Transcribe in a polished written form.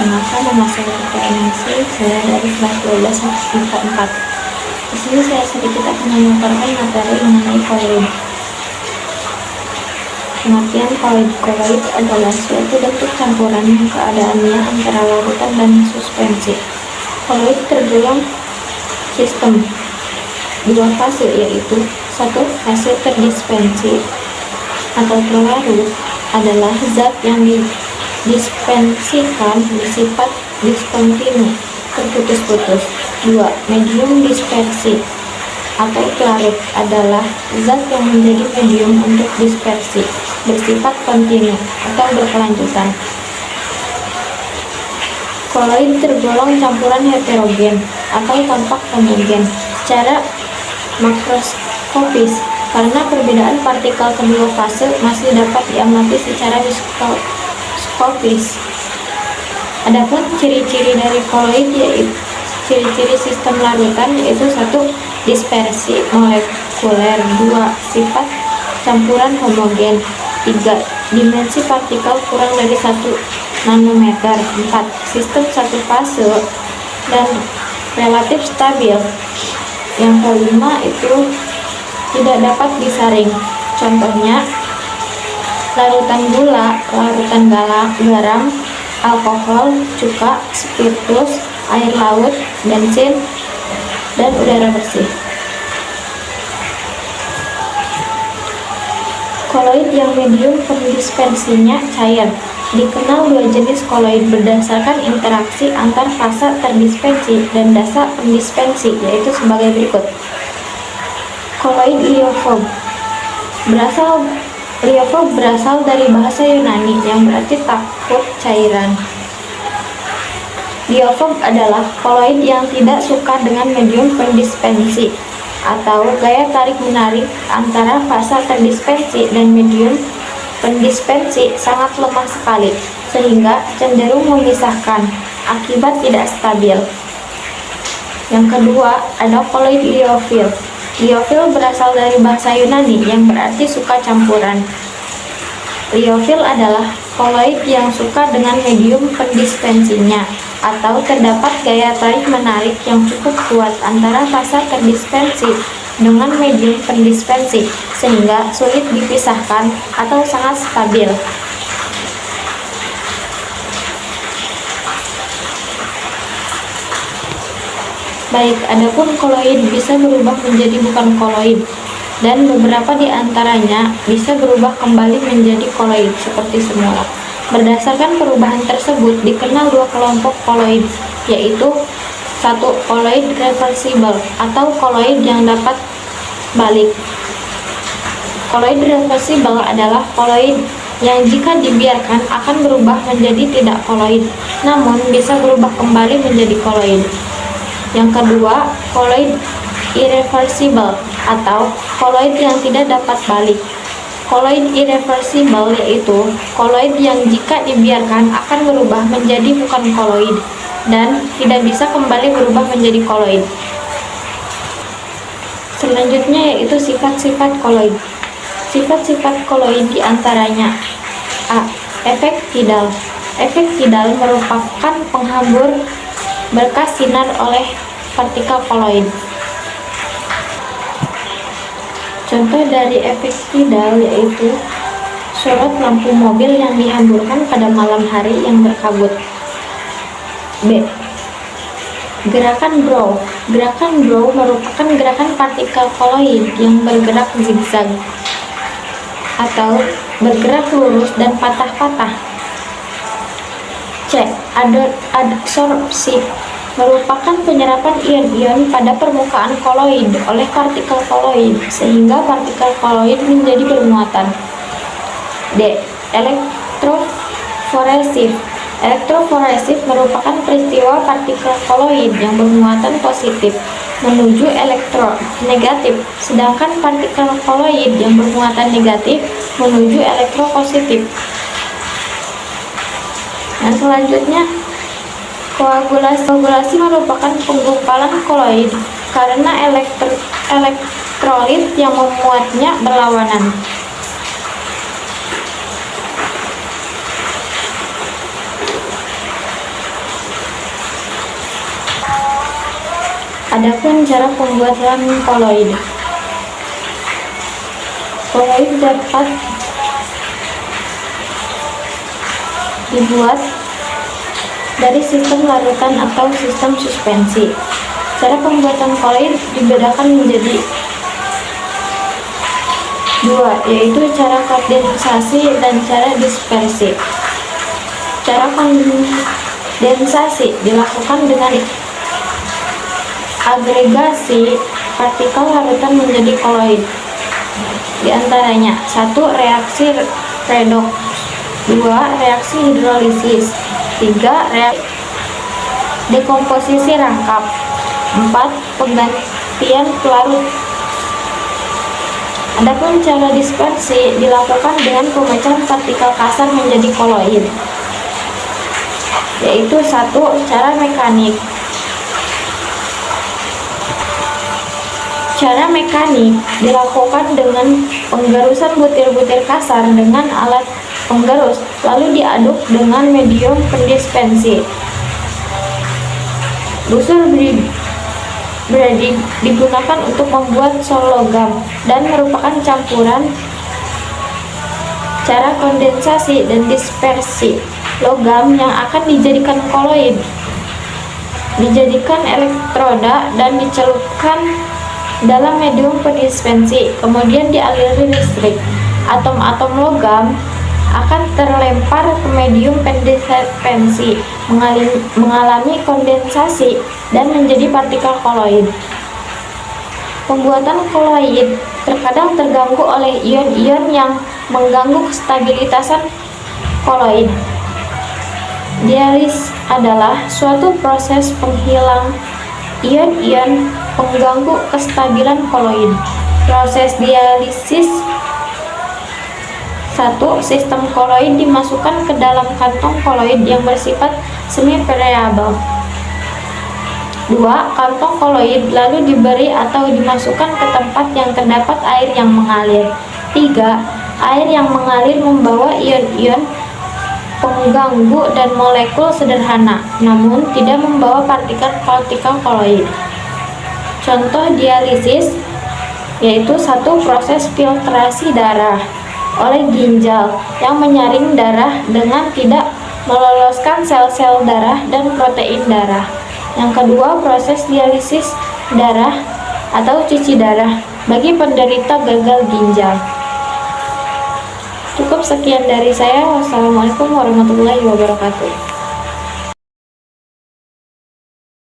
Perkenalkan, nama saya Nancy, saya dari kelas 12 IPA 4. Di sini saya sedikit akan memaparkan materi mengenai koloid. Pengertian koloid adalah suatu bentuk campuran yang keadaannya antara larutan dan suspensi. Koloid tergolong sistem dua fase, yaitu satu fase terdispensi atau terlarut adalah zat yang dispensikan bersifat diskontinu, terputus-putus. 2. Medium dispersi atau pelarut adalah zat yang menjadi medium untuk dispersi, bersifat kontinu atau berkelanjutan. Koloid tergolong campuran heterogen atau tampak homogen secara makroskopis karena perbedaan partikel kedua fase masih dapat diamati secara mikroskopis. Adapun ciri-ciri dari koloid yaitu ciri-ciri sistem larutan yaitu 1. Dispersi molekuler, 2. Sifat campuran homogen, 3. Dimensi partikel kurang dari 1 nanometer, 4. Sistem satu fase dan relatif stabil. Yang kelima itu tidak dapat disaring. Contohnya larutan gula, larutan garam, alkohol, cuka, spiritus, air laut, bensin, dan udara bersih. Koloid yang medium pendispensinya cair. Dikenal dua jenis koloid berdasarkan interaksi antar fase terdispensi dan dasa pendispensi, yaitu sebagai berikut. Koloid liofob berasal dari bahasa Yunani yang berarti takut cairan. Liofob adalah koloid yang tidak suka dengan medium pendispensi atau gaya tarik-menarik antara fase terdispensi dan medium pendispensi sangat lemah sekali, sehingga cenderung memisahkan akibat tidak stabil. Yang kedua, ada koloid liofil. Liofil berasal dari bahasa Yunani yang berarti suka campuran. Liofil adalah koloid yang suka dengan medium pendispensinya atau terdapat gaya tarik-menarik yang cukup kuat antara fase terdispensi dengan medium pendispensi sehingga sulit dipisahkan atau sangat stabil. Baik, adapun koloid bisa berubah menjadi bukan koloid dan beberapa di antaranya bisa berubah kembali menjadi koloid seperti semula. Berdasarkan perubahan tersebut dikenal dua kelompok koloid, yaitu 1. Koloid reversible atau koloid yang dapat balik. Koloid reversible adalah koloid yang jika dibiarkan akan berubah menjadi tidak koloid, namun bisa berubah kembali menjadi koloid. Yang kedua, koloid irreversible atau koloid yang tidak dapat balik. Koloid irreversible yaitu koloid yang jika dibiarkan akan berubah menjadi bukan koloid dan tidak bisa kembali berubah menjadi koloid. Selanjutnya yaitu sifat-sifat koloid. Sifat-sifat koloid diantaranya: A. Efek tidal. Efek tidal merupakan penghambur berkas sinar oleh partikel koloid. Contoh dari efek tidal yaitu sorot lampu mobil yang dihamburkan pada malam hari yang berkabut. B. Gerakan Brough. Gerakan Brough merupakan gerakan partikel koloid yang bergerak zigzag atau bergerak lurus dan patah-patah. C. Adsorpsi merupakan penyerapan ion-ion pada permukaan koloid oleh partikel koloid sehingga partikel koloid menjadi bermuatan. D. Elektroforesif. Elektroforesif merupakan peristiwa partikel koloid yang bermuatan positif menuju elektronegatif, sedangkan partikel koloid yang bermuatan negatif menuju elektropositif. Dan selanjutnya, koagulasi merupakan penggumpalan koloid karena elektrolit yang memuatnya berlawanan. Adapun cara pembuatan koloid. Koloid dapat dibuat dari sistem larutan atau sistem suspensi. Cara pembuatan koloid dibedakan menjadi dua, yaitu cara kondensasi dan cara dispersi. Cara kondensasi dilakukan dengan agregasi partikel larutan menjadi koloid. Di antaranya 1. Reaksi redoks, 2. Reaksi hidrolisis, 3. Reaksi dekomposisi rangkap, 4. Penggantian pelarut. Adapun cara dispersi dilakukan dengan pemecahan partikel kasar menjadi koloid, yaitu 1. Cara mekanik. Cara mekanik dilakukan dengan penggerusan butir-butir kasar dengan alat penggerus, lalu diaduk dengan medium pendispensi. Busur beradi digunakan untuk membuat sol logam dan merupakan campuran. Cara kondensasi dan dispersi logam yang akan dijadikan koloid, dijadikan elektroda dan dicelupkan dalam medium pendispensi, kemudian dialiri listrik. Atom-atom logam akan terlempar ke medium pendispensi, mengalami kondensasi dan menjadi partikel koloid. Pembuatan koloid terkadang terganggu oleh ion-ion yang mengganggu kestabilitasan koloid. Dialisis adalah suatu proses penghilang ion-ion pengganggu kestabilan koloid. Proses dialisis. 1. Sistem koloid dimasukkan ke dalam kantong koloid yang bersifat semi-permeabel. 2. Kantong koloid lalu diberi atau dimasukkan ke tempat yang terdapat air yang mengalir. 3. Air yang mengalir membawa ion-ion pengganggu dan molekul sederhana, namun tidak membawa partikel-partikel koloid. Contoh dialisis yaitu 1. Proses filtrasi darah oleh ginjal yang menyaring darah dengan tidak meloloskan sel-sel darah dan protein darah. Yang kedua, proses dialisis darah atau cuci darah bagi penderita gagal ginjal. Cukup sekian dari saya. Wassalamualaikum warahmatullahi wabarakatuh.